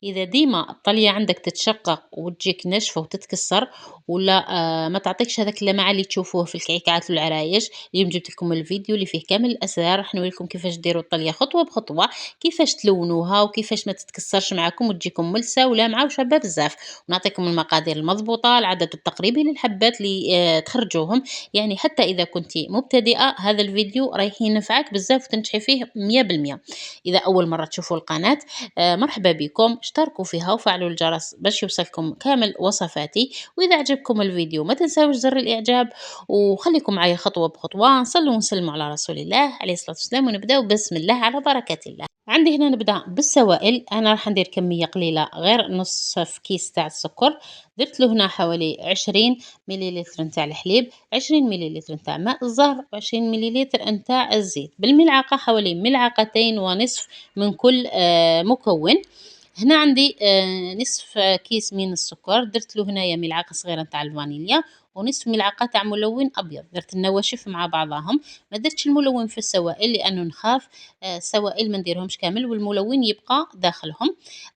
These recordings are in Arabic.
إذا ديما الطلية عندك تتشقق وتجيك ناشفة وتتكسر، ولا ما تعطيكش هذاك اللمعان اللي تشوفوه في الكعكات والعرايش. اليوم جبت لكم الفيديو اللي فيه كامل الأسرار، راح نوريكم كيفاش ديروا الطلية خطوة بخطوة، كيفاش تلونوها وكيفاش ما تتكسرش معاكم وتجيكم ملسة ولامعة وشابة بزاف. ونعطيكم المقادير المضبوطة، العدد التقريبي للحبات اللي تخرجوهم. يعني حتى إذا كنت مبتدئة هذا الفيديو رايح ينفعك بزاف وتنجحي فيه 100%. إذا أول مرة تشوفوا القناة مرحبا بكم، اشتركوا فيها وفعلوا الجرس باش يوصلكم كامل وصفاتي. وإذا عجبكم الفيديو ما تنساوش زر الإعجاب، وخليكم معي خطوة بخطوة. نصلوا ونسلموا على رسول الله عليه الصلاة والسلام، ونبدأ بسم الله على بركة الله. عندي هنا نبدأ بالسوائل. أنا راح ندير كمية قليلة غير نصف كيس تاع السكر. درت له هنا حوالي 20 مليلتر نتاع الحليب، 20 مليلتر نتاع ماء الزهر، 20 مليلتر نتاع الزيت بالملعقة، حوالي ملعقتين ونصف من كل مكون. هنا عندي نصف كيس من السكر، درت له هنايا ملعقة صغيرة نتاع الفانيليا، ونصف ملعقة تاع ملون أبيض. درت النواشف مع بعضهم، ما درتش الملون في السوائل لأنه نخاف السوائل ما نديرهمش كامل والملون يبقى داخلهم.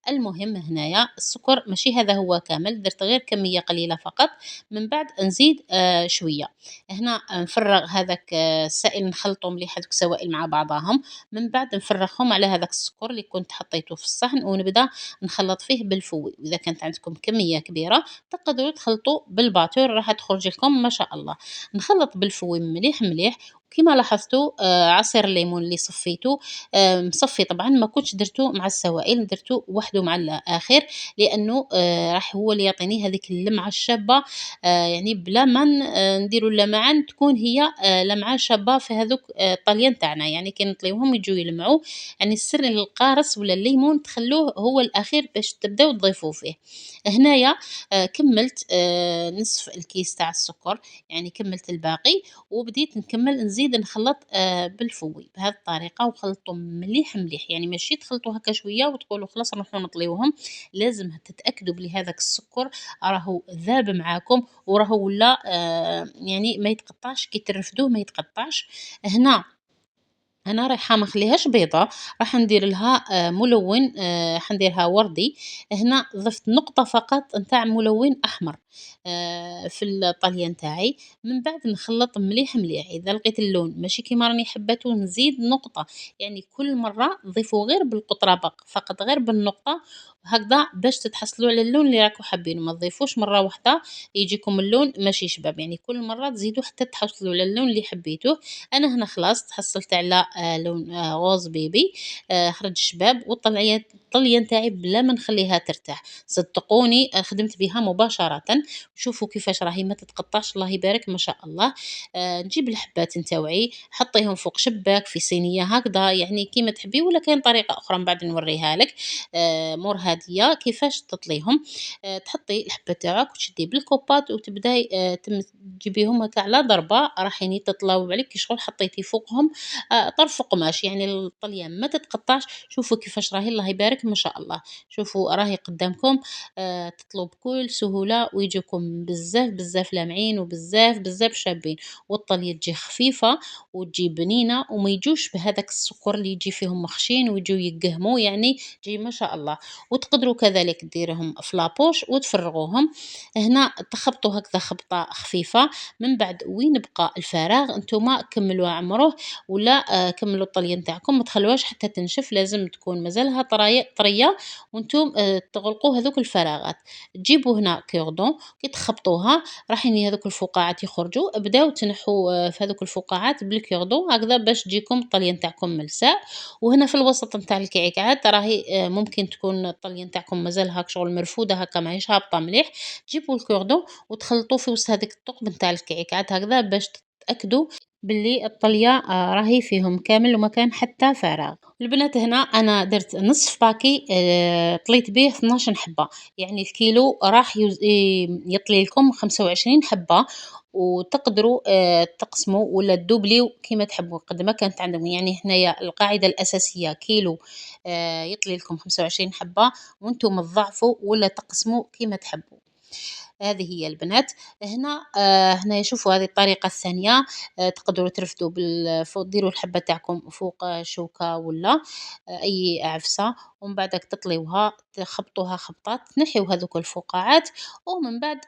المهم هنايا السكر ماشي هذا هو كامل، درت غير كمية قليلة فقط. من بعد نزيد شوية. هنا نفرغ هذاك السائل، نخلطو مليح هذوك السوائل مع بعضهم. من بعد نفرغهم على هذاك السكر اللي كنت حطيته في الصحن، ونبدا نخلط فيه بالفوي. واذا كانت عندكم كميه كبيره تقدروا تخلطوا بالباتور، راح تخرج لكم ما شاء الله. نخلط بالفوي مليح مليح. كما لاحظتوا عصير الليمون اللي صفيته مصفي طبعا، ما كنتش درته مع السوائل، درته وحده مع الاخر، لانه راح هو اللي يعطيني هذيك اللمعه الشابه. يعني بلا ما نديروا اللمعان، تكون هي لمعه شابه في هذوك الطليان تاعنا. يعني كي نطليوهم يجوا يلمعوا. يعني السر القارص ولا الليمون تخلوه هو الأخير باش تبداو تضيفوا فيه. هنايا كملت نصف الكيس تاع السكر، يعني كملت الباقي، وبديت نكمل نزيد نخلط بالفوي بهذه الطريقة، وخلطهم مليح مليح. يعني ماشي تخلطوا هكا شوية وتقولوا خلاص نروحوا نطليوهم، لازم تتأكدوا بلي هذاك السكر راهو ذاب معاكم وراهو ولا يعني ما يتقطعش، كي ترفدوه ما يتقطعش. هنا أنا رايحة ما نخليهاش بيضة، راح ندير لها ملون، حنديرها وردي. هنا ضفت نقطة فقط نتاع ملون أحمر في الطلية نتاعي. من بعد نخلط مليح مليح. إذا لقيت اللون ماشي كيما راني حباتو نزيد نقطة. يعني كل مرة ضيفوا غير بالقطرة فقط، غير بالنقطة هكذا باش تتحصلوا على اللون اللي راكم حابينه. ما تضيفوش مرة واحدة يجيكم اللون ماشي شباب، يعني كل مرة تزيدوا حتى تحصلوا على اللون اللي حبيتوه. أنا هنا خلاص تحصلت على لون غوز بيبي، خرج شباب. الطلية نتاعي بلا ما نخليها ترتاح، صدقوني خدمت بها مباشرة. شوفوا كيفاش راهي ما تتقطعش، الله يبارك ما شاء الله. نجيب الحبات نتاوعي حطيهم فوق شباك في صينية هكذا، يعني كيما تحبي، ولا كاين طريقة أخرى من بعد نوريها لك مور هادية كيفاش تطليهم. تحطي الحبة تاعك وتشدي بالكوباط وتبداي تجيبيهم هكا على ضربة، راحين يتطلاو عليك كي شغل حطيتي فوقهم طرف قماش، يعني الطلية ما تتقطعش. شوفوا كيفاش راهي الله يبارك ما شاء الله. شوفوا راهي قدامكم تطلوا بكل سهولة ويجوكم بزاف بزاف لامعين وبزاف بزاف شابين. والطلية تجي خفيفة وتجي بنينة، وما يجوش بهذاك السكر اللي يجي فيهم مخشين ويجوا يقهموا، يعني تجي ما شاء الله. وتقدروا كذلك ديرهم في لابوش وتفرغوهم. هنا تخبطوا هكذا خبطة خفيفة. من بعد وين بقى الفراغ نتوما كملوا عمروه، ولا كملوا الطلية نتاعكم، ما تخلوهاش حتى تنشف، لازم تكون مازالها طرية. وانتم تغلقوا هذوك الفراغات. تجيبوا هنا كوردون كي تخبطوها راحين هذوك الفقاعات يخرجوا. ابداو تنحوا في هذوك الفقاعات بالكوردون هكذا باش تجيكم الطلية نتاعكم ملساء. وهنا في الوسط نتاع الكعكات راهي ممكن تكون الطلية نتاعكم مازالها شغل مرفودة هكا ماهيش هابطة مليح. جيبوا الكوردون وتخلطوه في وسط هذيك الثقب نتاع الكعكات هكذا باش تتأكدوا باللي الطلية راهي فيهم كامل وما كان حتى فراغ. البنات هنا أنا درت نصف باكي طليت به 12 حبة، يعني الكيلو راح يطلي لكم 25 حبة. وتقدروا تقسموا ولا تدوبليو كيما تحبوا قد ما كانت عندكم. يعني هنايا القاعدة الأساسية كيلو يطلي لكم 25 حبة، وانتم تضاعفوا ولا تقسموا كيما تحبوا. هذه هي البنات. هنا هنا شوفوا هذه الطريقة الثانية. تقدروا ترفدوا فوق، ديروا الحبة تاعكم فوق شوكة ولا أي عفسة، ومن بعدك تطليوها تخبطوها خبطات، تنحيو هذوك الفقاعات، ومن بعد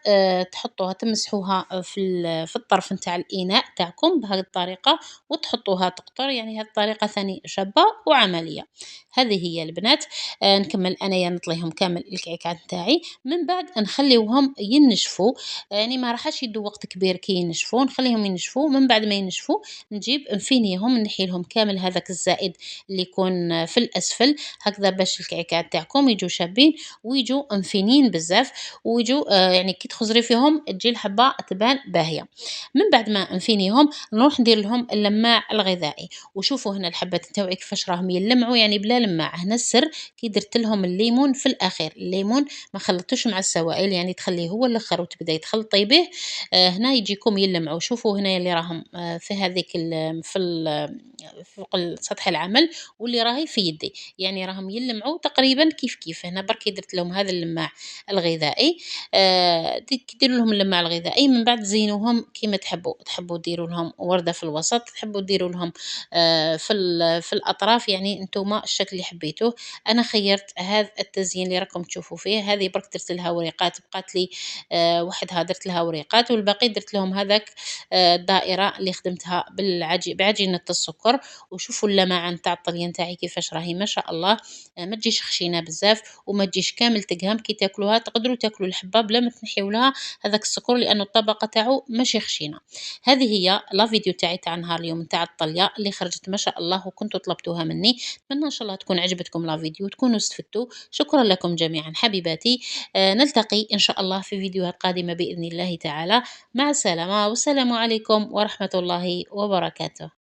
تحطوها تمسحوها في الطرف نتاع الإناء تاعكم بهذه الطريقة، وتحطوها تقطر، يعني هذه الطريقة ثاني شابة وعملية. هذه هي البنات. نكمل أنايا نطليهم كامل الكعكات نتاعي، من بعد نخليوهم ينشفوا، يعني ما راحش يدوا وقت كبير كي ينشفوا، نخليهم ينشفوا، من بعد ما ينشفوا نجيب نفينيهم نحي لهم كامل هذاك الزائد اللي يكون في الأسفل، هكذا باش الكعكات تاعكم يجوا شابين ويجوا مفينين بزاف، ويجوا يعني كي تخزري فيهم تجي الحبة تبان باهية. من بعد ما نفينيهم نروح ندير لهم اللماع الغذائي، وشوفوا هنا الحبات نتاوعي كيفاش راهم يلمعوا يعني بلا لماع. هنا السر كي درت لهم الليمون في الأخير، الليمون ما خلطتوش مع السوائل، يعني تخليه هو الاخر وتبداي تخلطي به، هنا يجيكم يلمعوا. شوفوا هنا اللي راهم في هذيك فوق سطح العمل، واللي راهي في يدي، يعني راهم يلمعوا تقريبا كيف كيف. هنا بركي درت لهم هذا اللماع الغذائي. كي ديروا لهم اللماع الغذائي من بعد زينوهم كيما تحبوا ديروا لهم وردة في الوسط، تحبوا ديروا لهم في الأطراف، يعني انتم الشكل اللي حبيتوه. أنا خيرت هذا التزيين اللي راكم تشوفوا فيه. هذه برك درت لها وريقات، بقات لي وحدها درت لها وريقات، والباقي درت لهم هذاك الدائرة اللي خدمتها بعجينة السكر. وشوفوا اللمعة نتاع الطلية نتاعي كيفاش راهي ما شاء الله. ما تجيش خشينة بزاف وما تجيش كامل تقهم، كي تاكلوها تقدروا تاكلوا الحبة بلا ما تنحيوا لها هذاك السكر، لأنه الطبقة تاعو ماشي خشينة. هذه هي لا فيديو تاعي تاع نهار اليوم تاع الطلية اللي خرجت ما شاء الله وكنتوا طلبتوها مني. نتمنى ان شاء الله تكون عجبتكم لا فيديو وتكونوا استفدتوا. شكرا لكم جميعا حبيباتي. نلتقي ان شاء الله في فيديوهات قادمة بإذن الله تعالى. مع السلامة والسلام عليكم ورحمة الله وبركاته.